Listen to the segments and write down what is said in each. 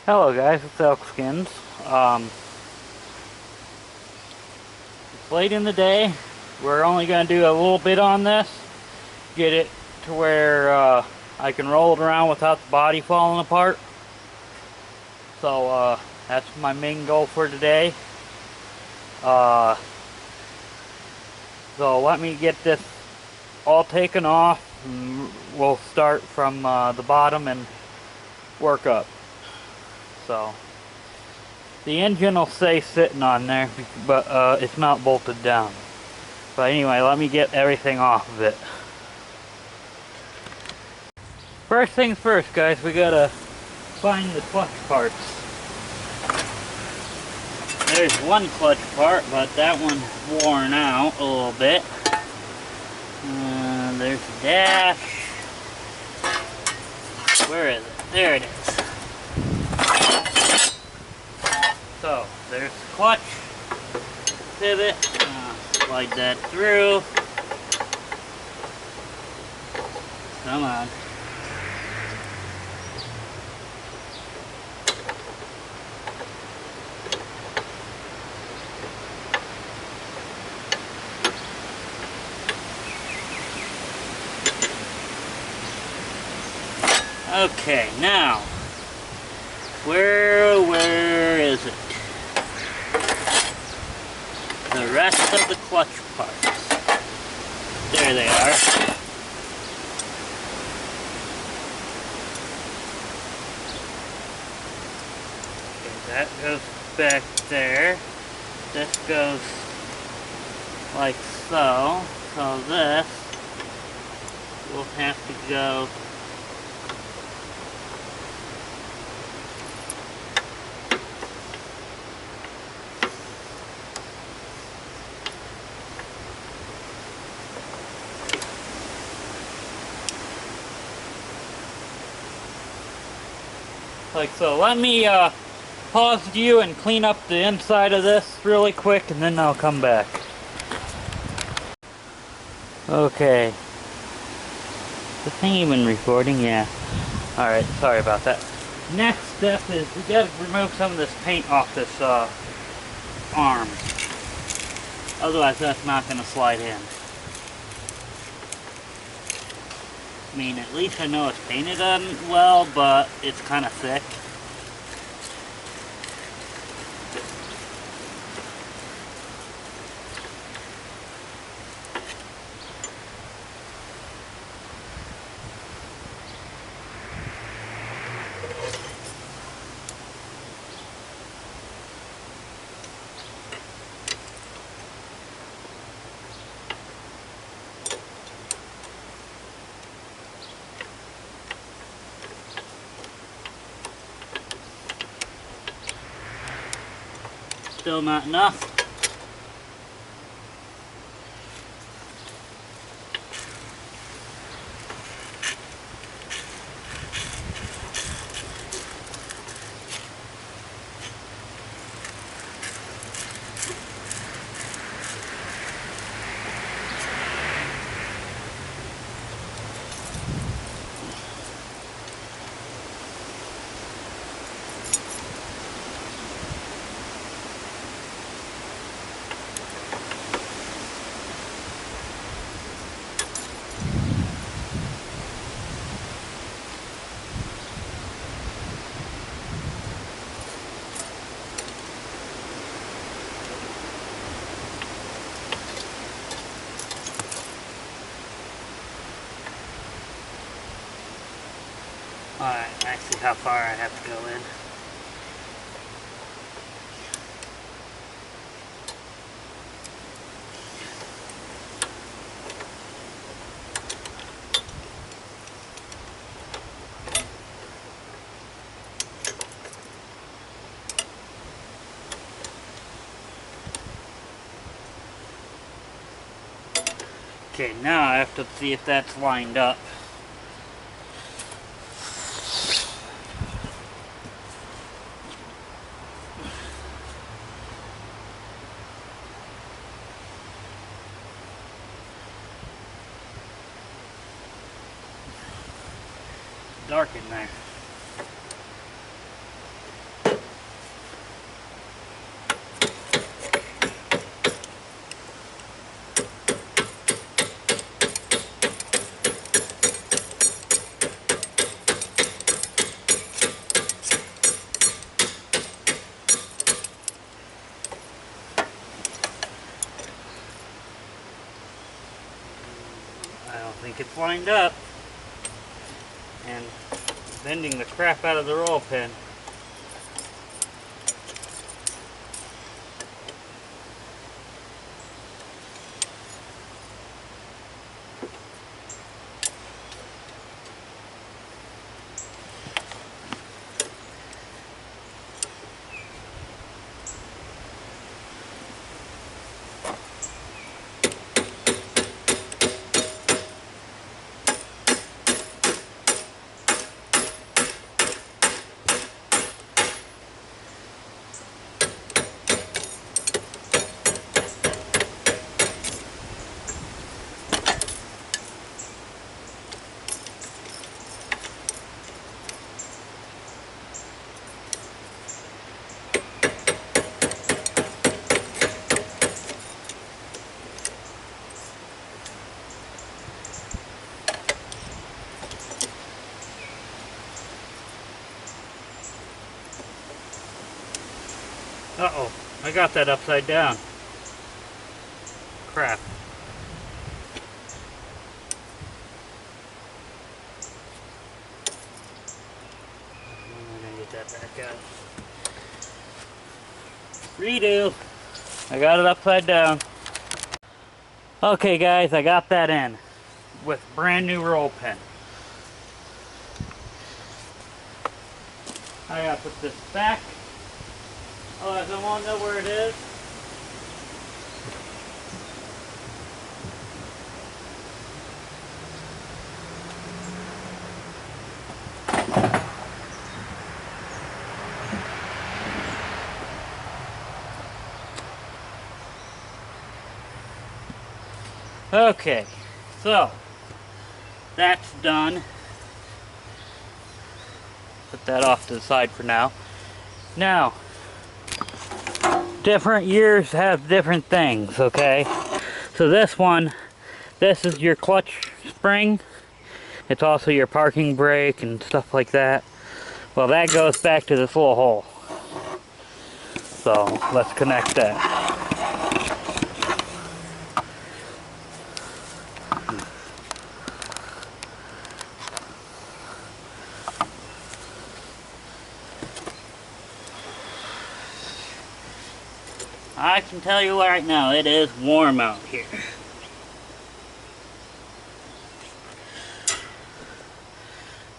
Hello guys, it's Elkskins. It's late in the day. We're only going to do a little bit on this. Get it to where I can roll it around without the body falling apart. So that's my main goal for today. So let me get this all taken off, and we'll start from the bottom and work up. So the engine will stay sitting on there, but it's not bolted down. But anyway, let me get everything off of it. First things first, guys, we gotta find the clutch parts. There's one clutch part, but that one's worn out a little bit. There's the dash. Where is it? There it is. So, there's the clutch pivot. Slide that through. Come on. Okay, now, where is it? The rest of the clutch parts. There they are. Okay, that goes back there. This goes like so. So this will have to go like so. Let me pause you and clean up the inside of this really quick, and then I'll come back. Okay. The thing even recording? Yeah. Alright, sorry about that. Next step is we gotta remove some of this paint off this arm. Otherwise that's not gonna slide in. I mean, at least I know it's painted on well, but it's kind of thick. Still not enough. Alright, I see how far I have to go in. Okay, now I have to see if that's lined up. Dark in there. think it's lined up. And bending the crap out of the roll pin. Uh-oh, I got that upside down. Crap. I'm gonna get that back out. Redo. I got it upside down. Okay guys, I got that in with brand new roll pin. I gotta put this back. Otherwise I won't know where it is. Okay, so that's done. Put that off to the side for now. Now, different years have different things, okay? So this one, this is your clutch spring. It's also your parking brake and stuff like that. Well, that goes back to this little hole. So let's connect that. I can tell you right now, it is warm out here.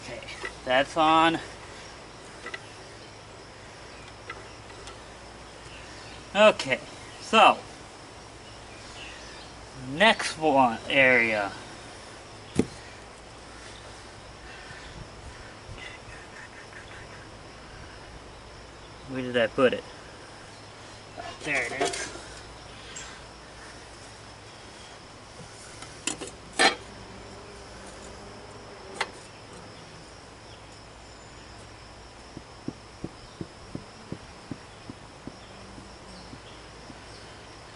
Okay, that's on. Okay, so next one area. Where did I put it? There it is.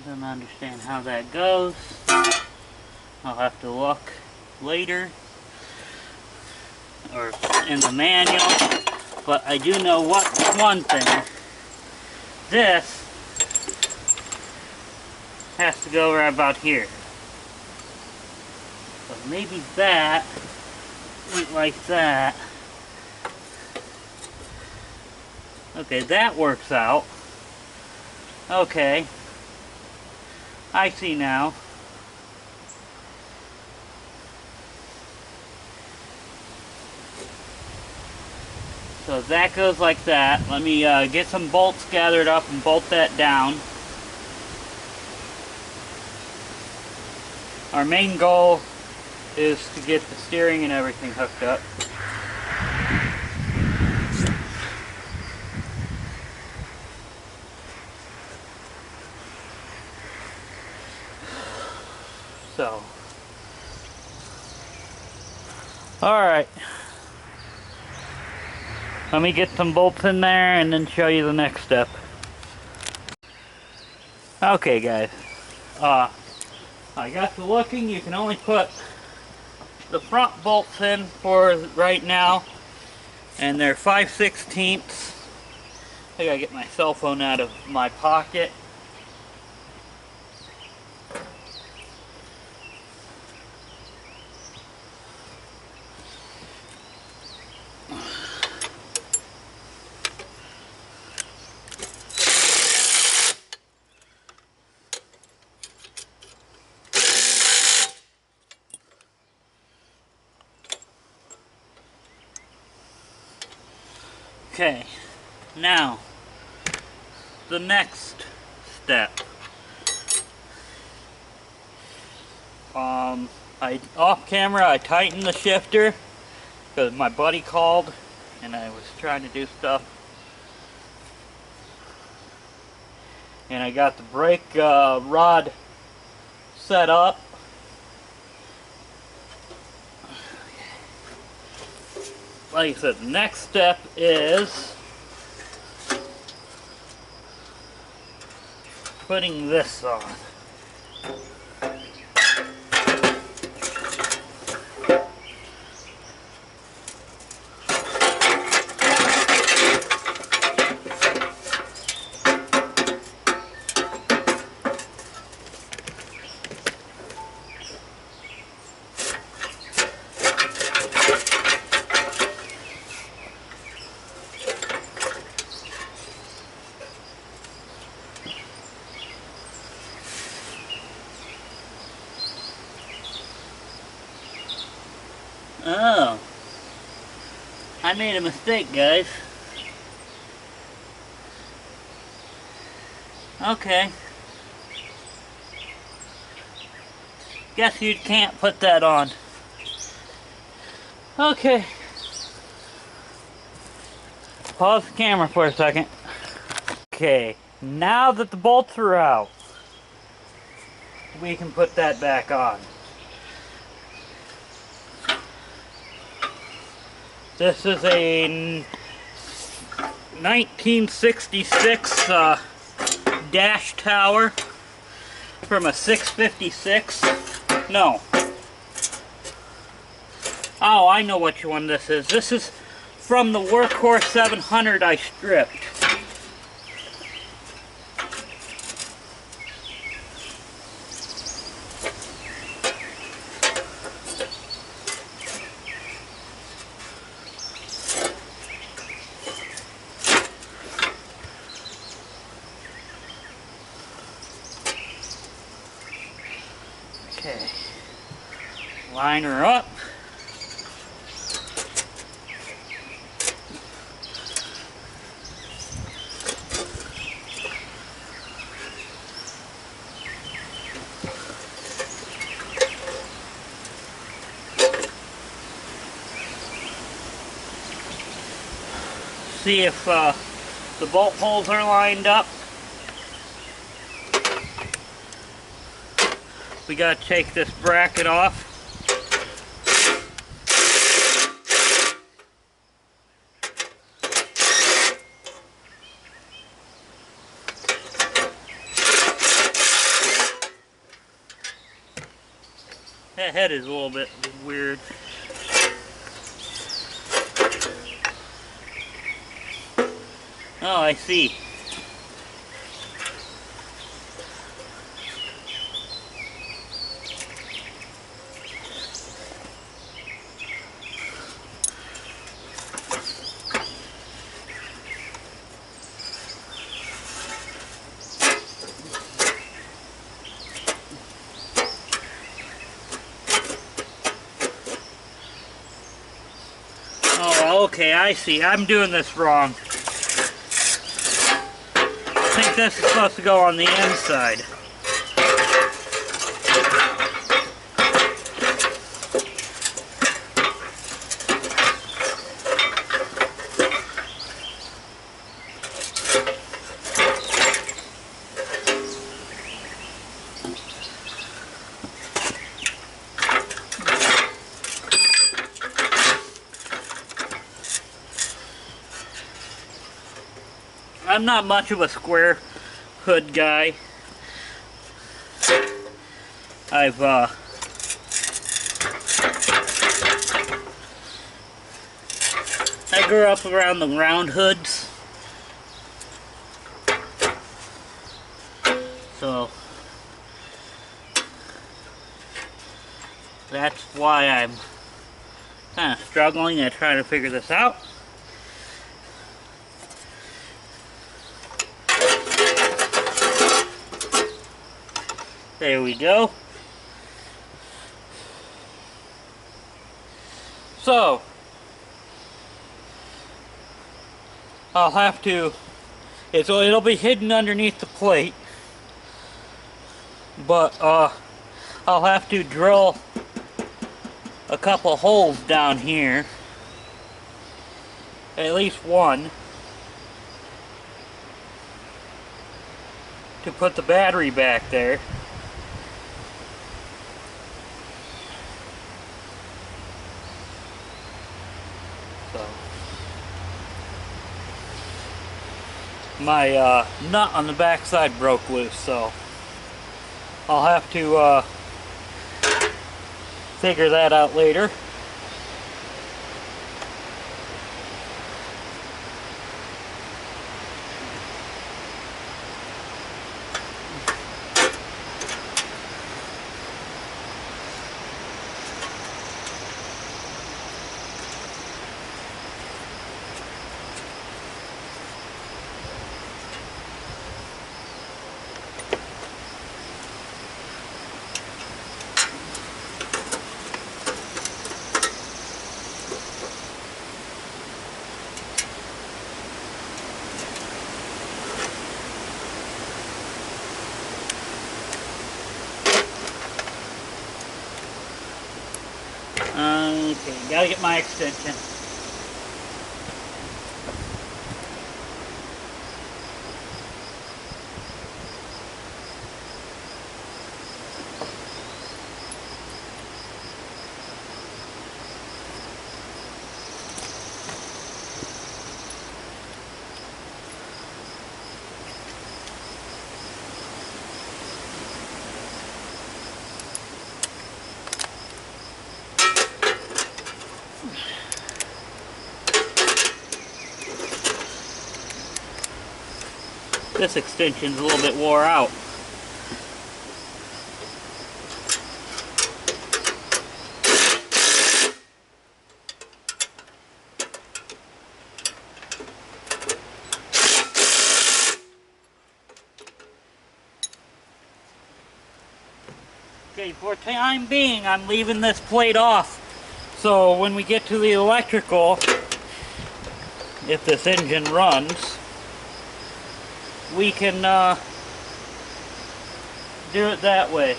I don't understand how that goes. I'll have to look later or in the manual. But I do know one thing. This has to go right about here. So maybe that went like that. Okay, that works out. Okay. I see now. So that goes like that. Let me get some bolts gathered up and bolt that down. Our main goal is to get the steering and everything hooked up. So, alright. Let me get some bolts in there and then show you the next step. Okay guys, I got to looking. You can only put the front bolts in for right now, and they're 5/16. I gotta get my cell phone out of my pocket. Okay, now the next step. Off camera I tightened the shifter because my buddy called and I was trying to do stuff. And I got the brake rod set up. Like I said, the next step is putting this on. Oh, I made a mistake, guys. Okay. Guess you can't put that on. Okay. Pause the camera for a second. Okay, now that the bolts are out, we can put that back on. This is a 1966 dash tower from a 656. No. Oh, I know which one this is. This is from the Workhorse 700 I stripped. Okay, line her up. See if the bolt holes are lined up. We gotta take this bracket off. That head is a little bit weird. Oh, I see. Oh, okay, I see. I'm doing this wrong. I think this is supposed to go on the inside. I'm not much of a square hood guy. I grew up around the round hoods. So that's why I'm kind of struggling at trying to figure this out. There we go. So, I'll have to, it'll be hidden underneath the plate, but I'll have to drill a couple holes down here, at least one, to put the battery back there. So my nut on the back side broke loose, so I'll have to figure that out later. Okay, gotta get my extension. This extension's a little bit wore out. Okay, for time being, I'm leaving this plate off. So when we get to the electrical, if this engine runs, we can do it that way.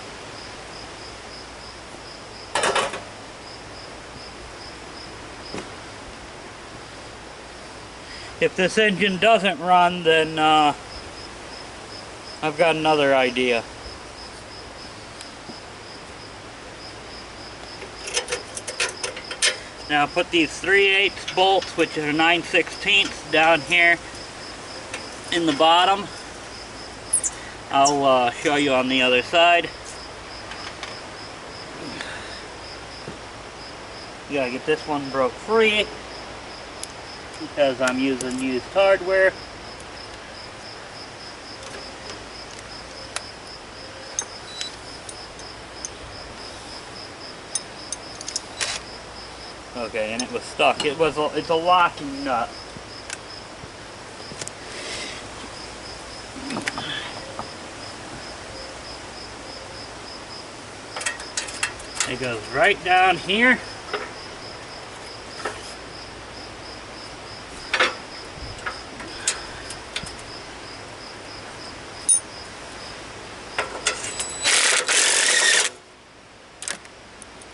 If this engine doesn't run, then I've got another idea. Now put these 3/8 bolts, which are 9/16 down here in the bottom. I'll show you on the other side. You gotta get this one broke free because I'm using used hardware. Okay, and it was stuck. It's a locking nut. It goes right down here.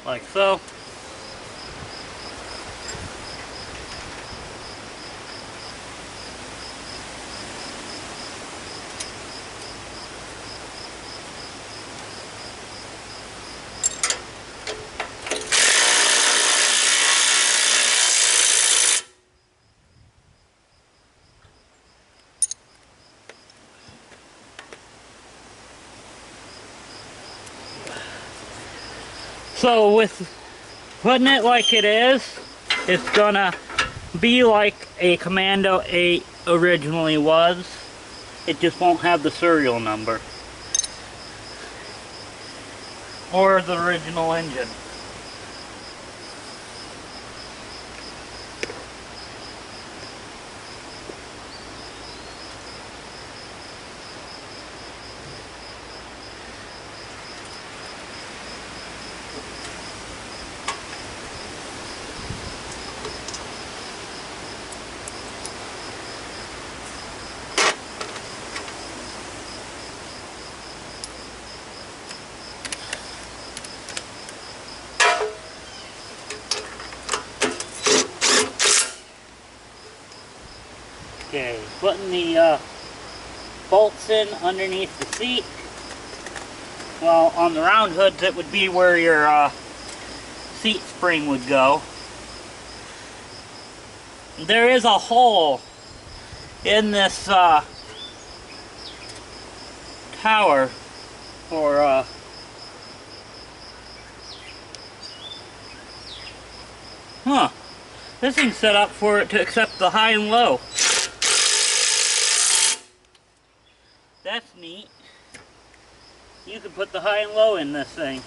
Like so. So with putting it like it is, it's gonna be like a Commando 8 originally was. It just won't have the serial number or the original engine. Okay, putting the bolts in underneath the seat. Well, on the round hoods it would be where your seat spring would go. There is a hole in this tower for this thing's set up for it to accept the high and low. That's neat. You can put the high and low in this thing.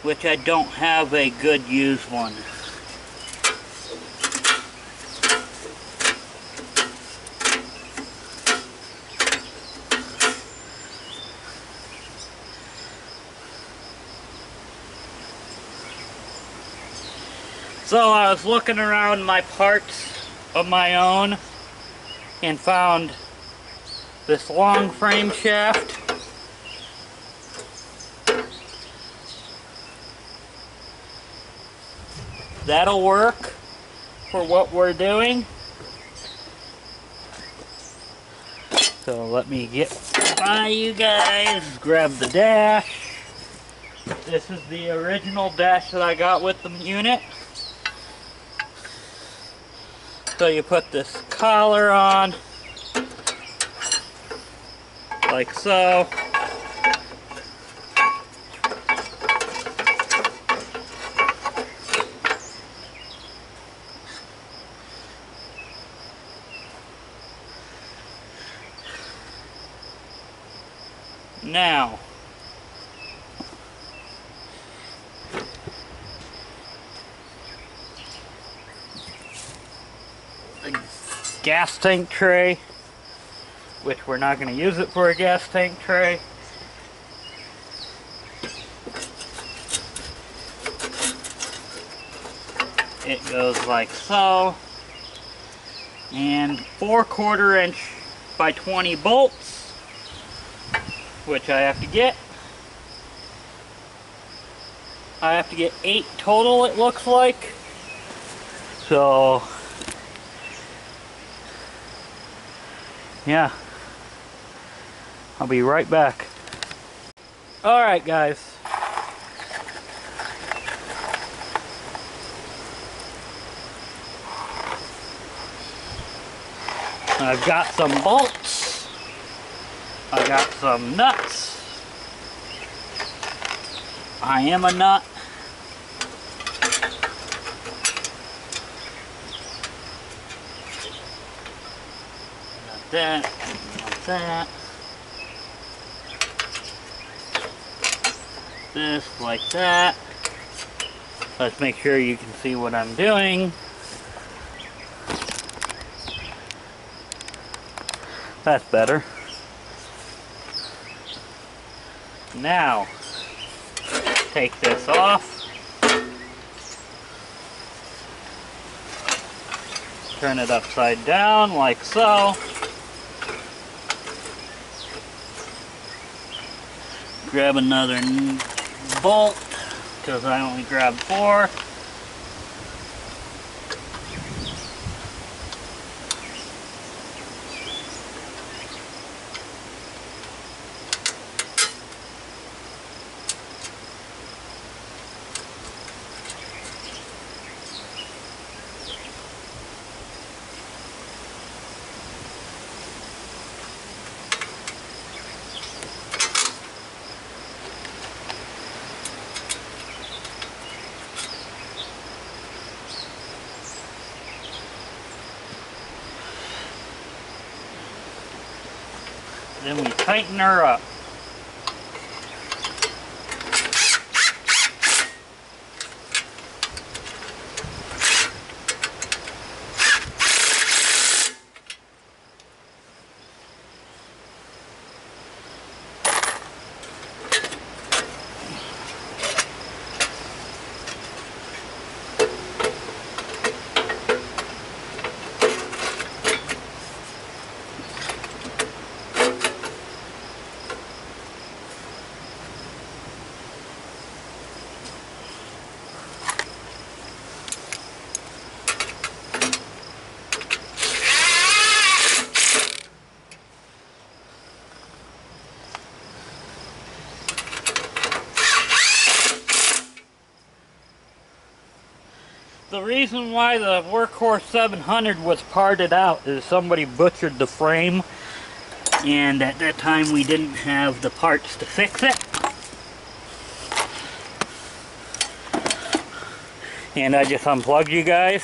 Which I don't have a good used one. So I was looking around my parts of my own and found this long frame shaft. That'll work for what we're doing. So let me get by you guys, grab the dash. This is the original dash that I got with the unit. So you put this collar on, like so. Now, the gas tank tray, which we're not going to use it for a gas tank tray. It goes like so, and 4/4 inch by 20 bolts, which I have to get. I have to get 8 total, it looks like. So, yeah. I'll be right back. Alright guys. I've got some bolts. I got some nuts. I am a nut. Not that, not that. This like that. Let's make sure you can see what I'm doing. That's better. Now, take this off. Turn it upside down like so. Grab another bolt, because I only grabbed 4. Then we tighten her up. The reason why the Workhorse 700 was parted out is somebody butchered the frame, and at that time we didn't have the parts to fix it. And I just unplugged you guys.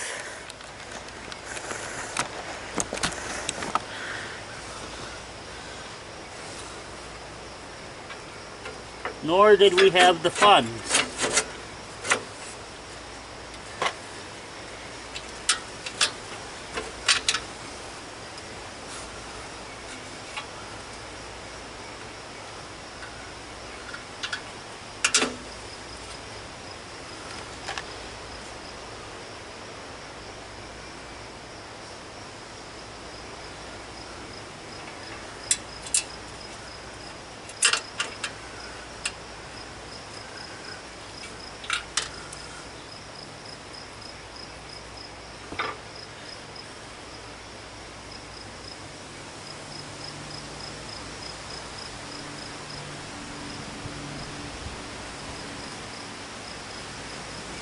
Nor did we have the funds.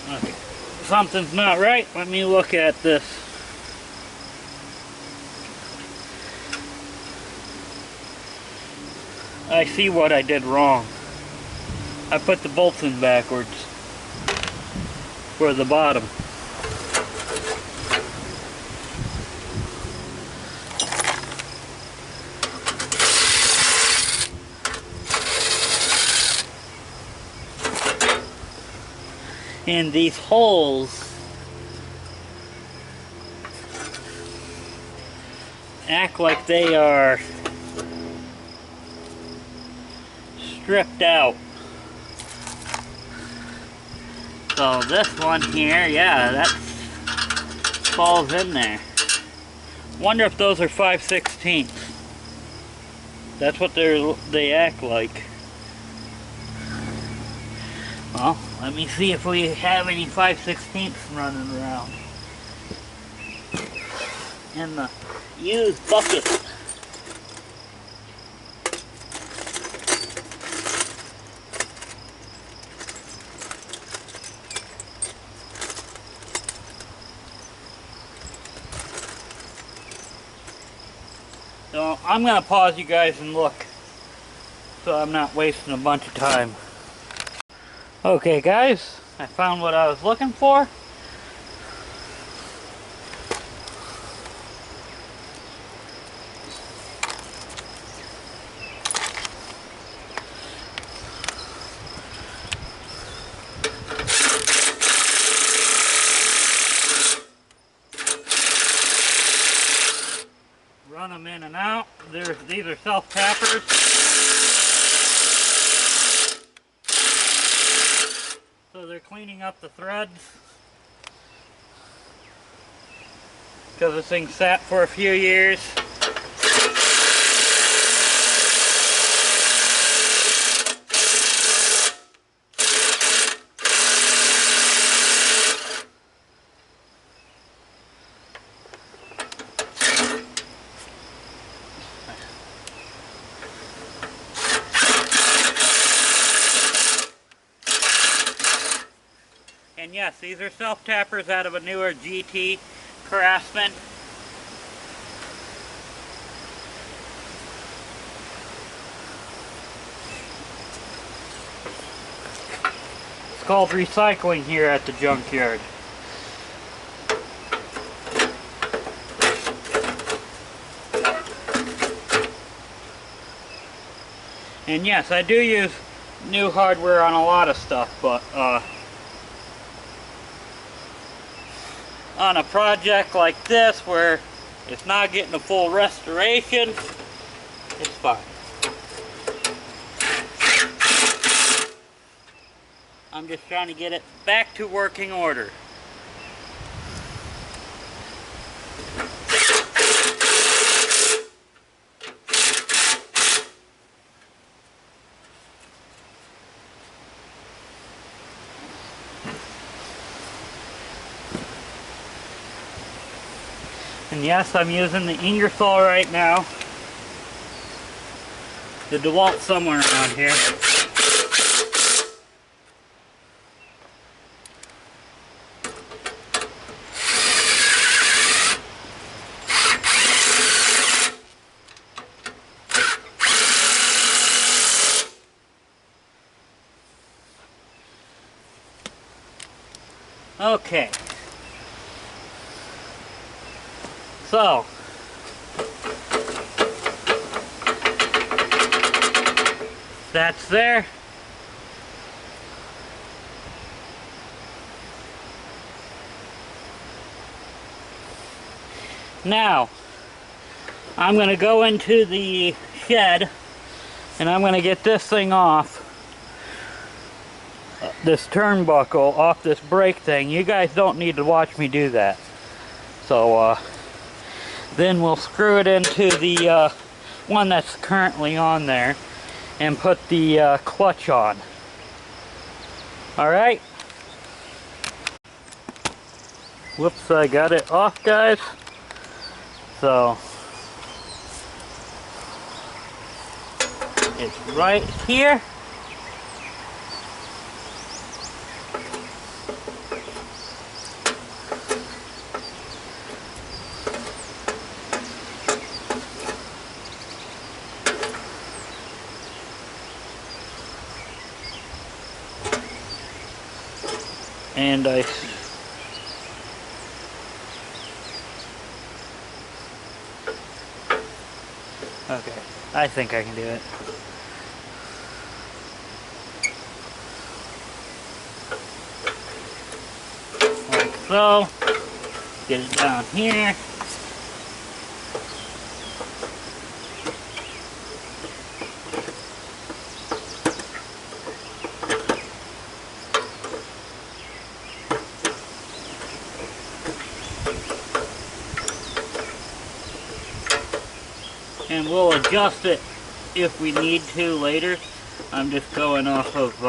Okay. Something's not right. Let me look at this. I see what I did wrong. I put the bolts in backwards for the bottom. And these holes act like they are stripped out. So this one here, yeah, that falls in there. Wonder if those are 5/16. That's what they act like. Well, let me see if we have any 5/16 running around in the used bucket. So I'm going to pause you guys and look so I'm not wasting a bunch of time. Okay guys, I found what I was looking for. Run them in and out. These are self-tappers. So they're cleaning up the threads because this thing sat for a few years. And yes, these are self-tappers out of a newer GT Craftsman. It's called recycling here at the junkyard. And yes, I do use new hardware on a lot of stuff, but on a project like this where it's not getting a full restoration, it's fine. I'm just trying to get it back to working order. And yes, I'm using the Ingersoll right now. The DeWalt somewhere around here. Okay. So, that's there. Now, I'm going to go into the shed and I'm going to get this thing off, this turnbuckle off this brake thing. You guys don't need to watch me do that. So, then we'll screw it into the one that's currently on there and put the clutch on. Alright? Whoops, I got it off, guys. So, it's right here. And okay, I think I can do it. Like so. Get it down here. And we'll adjust it if we need to later. I'm just going off of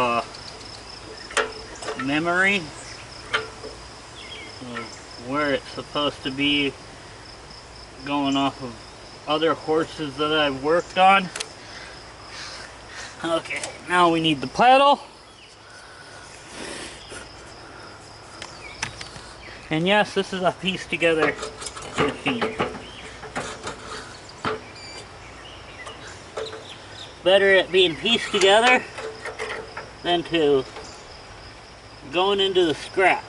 memory of where it's supposed to be, going off of other horses that I've worked on. Okay, now we need the pedal. And yes, this is a piece together machine. Better at being pieced together than to going into the scrap.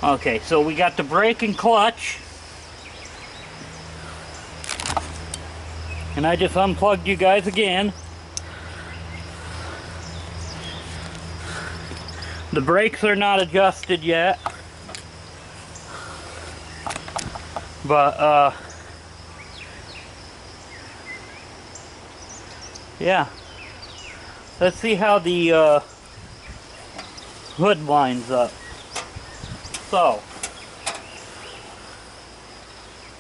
Okay, so we got the brake and clutch. And I just unplugged you guys again. The brakes are not adjusted yet. But, yeah. Let's see how the hood lines up. So,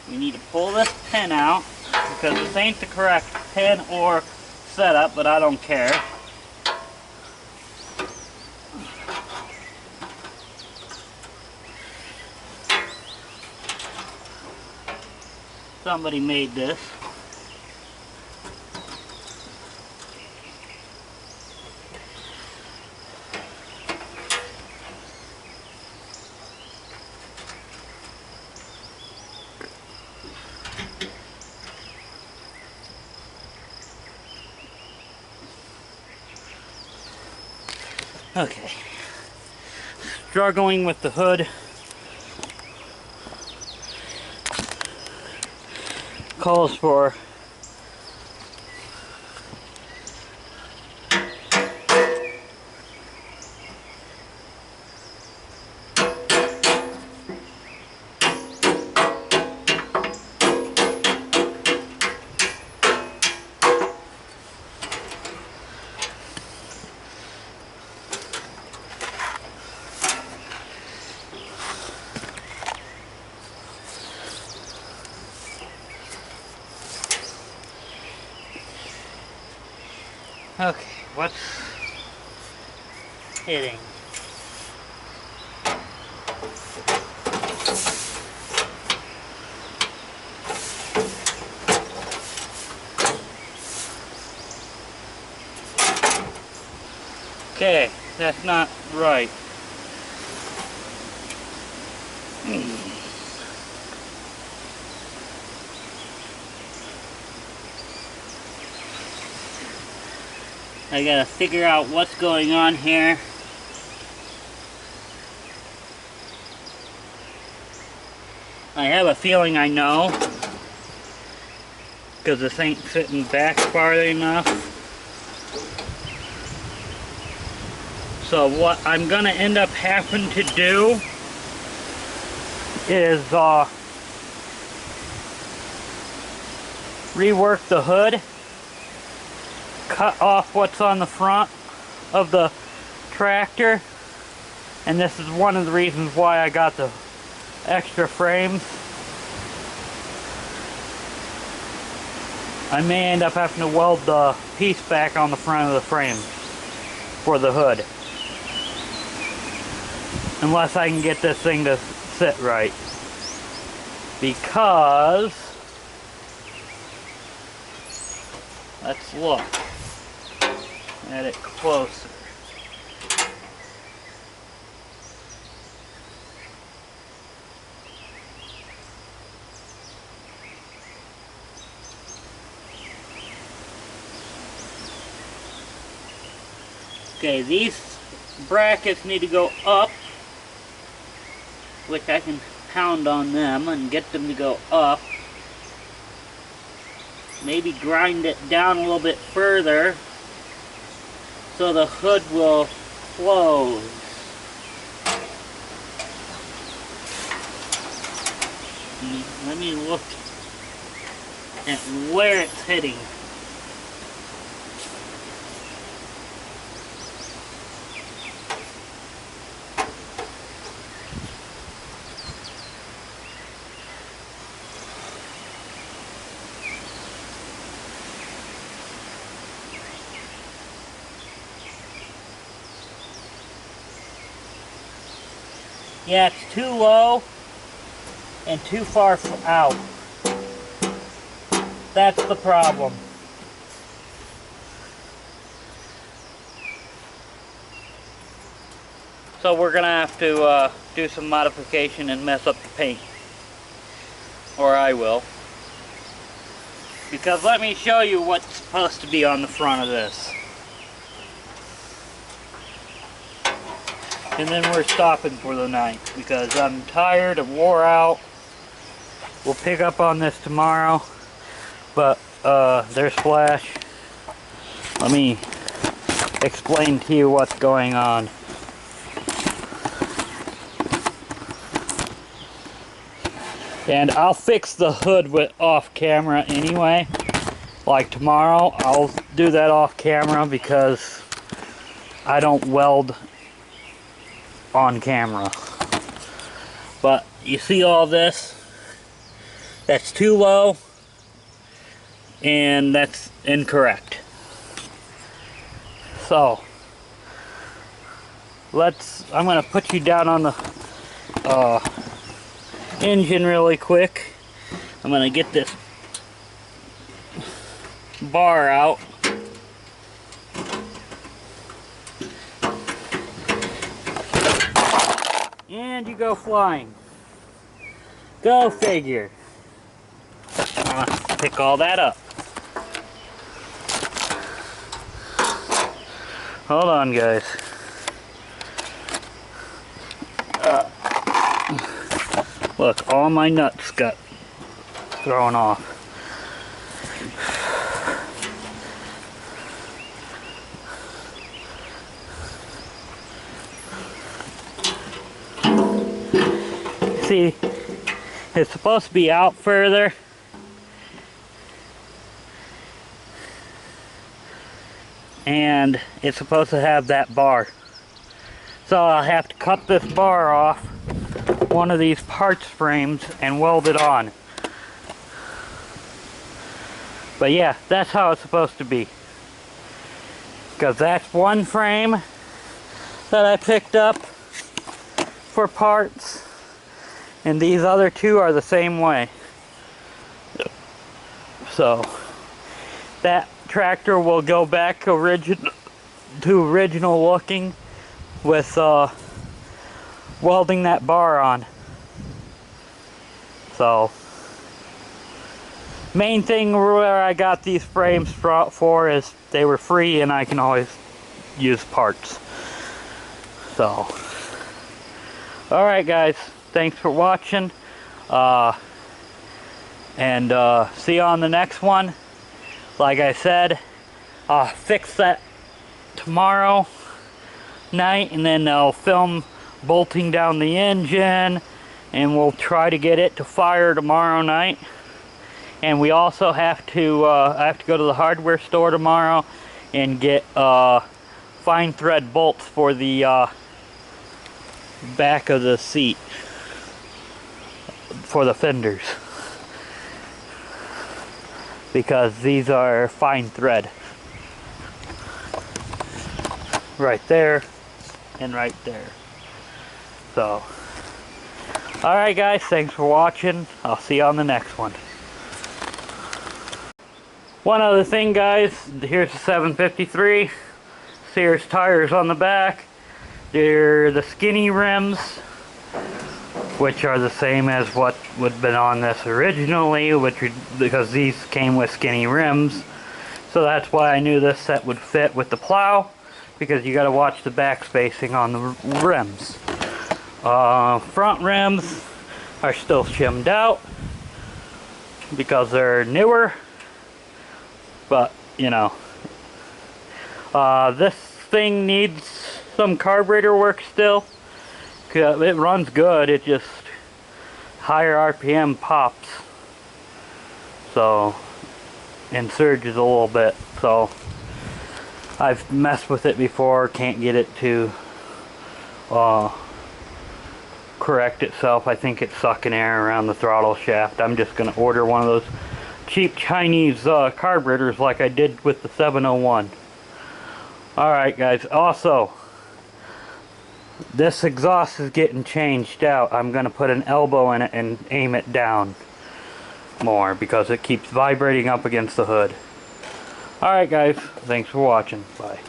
we need to pull this pin out, because this ain't the correct pin or setup, but I don't care. Somebody made this. Okay, struggling with the hood. Calls for okay, what's hitting? Okay. That's not right. I gotta figure out what's going on here. I have a feeling I know, because this ain't sitting back far enough. So what I'm gonna end up having to do is rework the hood, cut off what's on the front of the tractor, and this is one of the reasons why I got the extra frames. I may end up having to weld the piece back on the front of the frame for the hood, unless I can get this thing to sit right, because let's look at it closer. Okay, these brackets need to go up, which I can pound on them and get them to go up. Maybe grind it down a little bit further so the hood will close. Let me look at where it's hitting. Yeah, it's too low and too far out. That's the problem. So we're gonna have to do some modification and mess up the paint. Or I will. Because let me show you what's supposed to be on the front of this. And then we're stopping for the night because I'm tired and wore out. We'll pick up on this tomorrow. But there's Flash. Let me explain to you what's going on. And I'll fix the hood off camera anyway. Like tomorrow, I'll do that off camera because I don't weld on camera. But you see all this? That's too low and that's incorrect. So I'm gonna put you down on the engine really quick. I'm gonna get this bar out. And you go flying. Go figure. Pick all that up. Hold on, guys. Look, all my nuts got thrown off. See, it's supposed to be out further. And it's supposed to have that bar. So I'll have to cut this bar off one of these parts frames and weld it on. But yeah, that's how it's supposed to be. Because that's one frame that I picked up for parts. And these other two are the same way. So that tractor will go back to original looking with welding that bar on. So main thing where I got these frames for is they were free and I can always use parts. So alright guys, thanks for watching, and see you on the next one. Like I said, I'll fix that tomorrow night, and then I'll film bolting down the engine, and we'll try to get it to fire tomorrow night. And we also have to I have to go to the hardware store tomorrow and get fine thread bolts for the back of the seat for the fenders, because these are fine thread right there and right there. So alright guys, thanks for watching. I'll see you on the next one. One other thing guys, here's the 753 Sears tires on the back. They're the skinny rims, which are the same as what would have been on this originally, because these came with skinny rims. So that's why I knew this set would fit with the plow, because you got to watch the back spacing on the rims. Front rims are still shimmed out because they're newer, but you know, this thing needs some carburetor work still. It runs good, it just higher RPM pops, so, and surges a little bit. So I've messed with it before, can't get it to correct itself. I think it's sucking air around the throttle shaft. I'm just going to order one of those cheap Chinese carburetors like I did with the 701. Alright guys, also this exhaust is getting changed out. I'm going to put an elbow in it and aim it down more because it keeps vibrating up against the hood. Alright guys, thanks for watching. Bye.